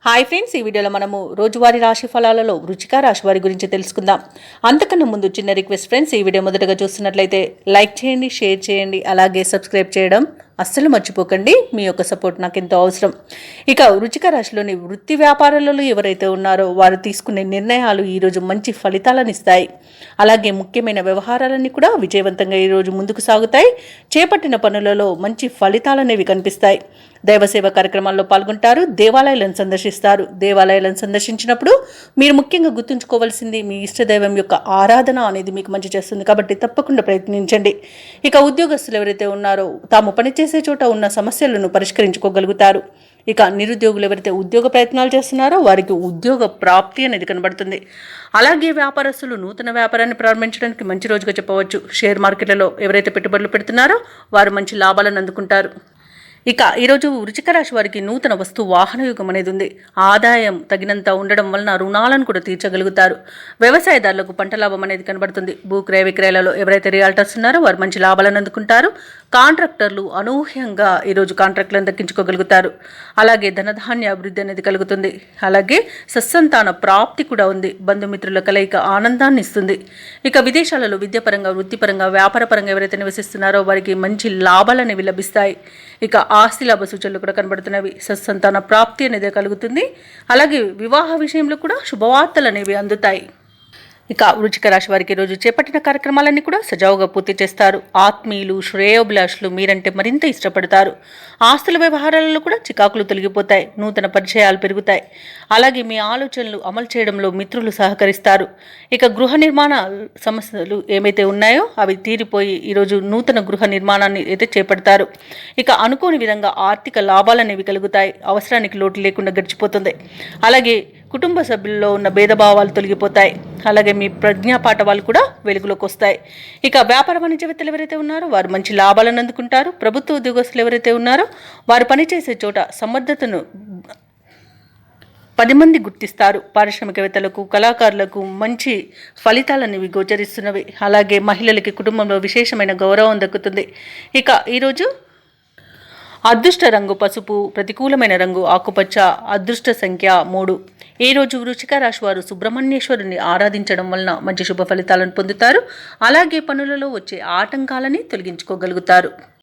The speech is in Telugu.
హాయ్ ఫ్రెండ్స్, ఈ వీడియోలో మనము రోజువారీ రాశి ఫలాలలో వృచ్చిక రాశి వారి గురించి తెలుసుకుందాం. అంతకన్నా ముందు చిన్న రిక్వెస్ట్ ఫ్రెండ్స్, ఈ వీడియో మొదటగా చూస్తున్నట్లయితే లైక్ చేయండి, షేర్ చేయండి, అలాగే సబ్స్క్రైబ్ చేయడం అస్సలు మర్చిపోకండి. మీ యొక్క సపోర్ట్ నాకు ఎంతో అవసరం. ఇక వృచ్చిక రాశిలోని వృత్తి వ్యాపారాలలో ఎవరైతే ఉన్నారో వారు తీసుకునే నిర్ణయాలు ఈరోజు మంచి ఫలితాలను ఇస్తాయి. అలాగే ముఖ్యమైన వ్యవహారాలన్నీ కూడా విజయవంతంగా ఈరోజు ముందుకు సాగుతాయి. చేపట్టిన పనులలో మంచి ఫలితాలనేవి కనిపిస్తాయి. దైవసేవ కార్యక్రమాల్లో పాల్గొంటారు. దేవాలయాలను సందర్శిస్తారు. దేవాలయాలను సందర్శించినప్పుడు మీరు ముఖ్యంగా గుర్తుంచుకోవాల్సింది మీ ఇష్టదైవం యొక్క ఆరాధన అనేది మీకు మంచి చేస్తుంది. కాబట్టి తప్పకుండా ప్రయత్నించండి. ఇక ఉద్యోగస్తులు ఎవరైతే ఉన్నారో తాము పనిచేసే చోట ఉన్న సమస్యలను పరిష్కరించుకోగలుగుతారు. ఇక నిరుద్యోగులు ఎవరైతే ఉద్యోగ ప్రయత్నాలు చేస్తున్నారో వారికి ఉద్యోగ ప్రాప్తి అనేది కనబడుతుంది. అలాగే వ్యాపారస్తులు నూతన వ్యాపారాన్ని ప్రారంభించడానికి మంచి రోజుగా చెప్పవచ్చు. షేర్ మార్కెట్లలో ఎవరైతే పెట్టుబడులు పెడుతున్నారో వారు మంచి లాభాలను అందుకుంటారు. ఇక ఈరోజు వృచ్చిక రాశి వారికి నూతన వస్తు వాహన యుగం అనేది ఉంది. ఆదాయం తగినంత ఉండడం వలన రుణాలను కూడా తీర్చగలుగుతారు. వ్యవసాయదారులకు పంట లాభం అనేది కనబడుతుంది. భూక్రయ విక్రయాలలో ఎవరైతే రియాల్టర్స్ ఉన్నారో వారు మంచి లాభాలను అందుకుంటారు. కాంట్రాక్టర్లు అనూహ్యంగా ఈరోజు కాంట్రాక్టులను దక్కించుకోగలుగుతారు. అలాగే ధనధాన్య అభివృద్ధి అనేది కలుగుతుంది. అలాగే సత్సంతాన ప్రాప్తి కూడా ఉంది. బంధుమిత్రుల కలయిక ఆనందాన్ని ఇస్తుంది. ఇక విదేశాలలో విద్యాపరంగా, వృత్తిపరంగా, వ్యాపారపరంగా ఎవరైతే నివసిస్తున్నారో వారికి మంచి లాభాలు అనేవి లభిస్తాయి. ఇక ఆస్తి లాభ సూచనలు కూడా కనబడుతున్నవి. సత్సంతాన ప్రాప్తి అనేది కలుగుతుంది. అలాగే వివాహ విషయంలో కూడా శుభవార్తలు అనేవి అందుతాయి. ఇక వృచ్చిక రాశి వారికి రోజు చేపట్టిన కార్యక్రమాలన్నీ కూడా సజావుగా పూర్తి చేస్తారు. ఆత్మీయులు, శ్రేయోభిలాషులు మీరంటే మరింత ఇష్టపడతారు. ఆస్తుల వ్యవహారాలలో కూడా చికాకులు తొలగిపోతాయి. నూతన పరిచయాలు పెరుగుతాయి. అలాగే మీ ఆలోచనలు అమలు చేయడంలో మిత్రులు సహకరిస్తారు. ఇక గృహ నిర్మాణ సమస్యలు ఏమైతే ఉన్నాయో అవి తీరిపోయి ఈరోజు నూతన గృహ నిర్మాణాన్ని అయితే చేపడతారు. ఇక అనుకోని విధంగా ఆర్థిక లాభాలు అనేవి కలుగుతాయి. అవసరానికి లోటు లేకుండా గడిచిపోతుంది. అలాగే కుటుంబ సభ్యుల్లో ఉన్న భేదభావాలు తొలగిపోతాయి. అలాగే మీ ప్రజ్ఞాపాఠవాలు కూడా వెలుగులోకి వస్తాయి. ఇక వ్యాపార వాణిజ్యవేత్తలు ఎవరైతే ఉన్నారో వారు మంచి లాభాలను అందుకుంటారు. ప్రభుత్వ ఉద్యోగస్తులు ఎవరైతే ఉన్నారో వారు పనిచేసే చోట సమర్థతను 10 మంది గుర్తిస్తారు. పారిశ్రామికవేత్తలకు, కళాకారులకు మంచి ఫలితాలనేవి గోచరిస్తున్నవి. అలాగే మహిళలకి కుటుంబంలో విశేషమైన గౌరవం దక్కుతుంది. ఇక ఈరోజు అదృష్ట రంగు పసుపు, ప్రతికూలమైన రంగు ఆకుపచ్చ, అదృష్ట సంఖ్య 3. ఈ రోజు వృచ్చిక రాశి వారు సుబ్రహ్మణ్యేశ్వరుని ఆరాధించడం వలన మంచి శుభ ఫలితాలను పొందుతారు. అలాగే పనులలో వచ్చే ఆటంకాలని తొలగించుకోగలుగుతారు.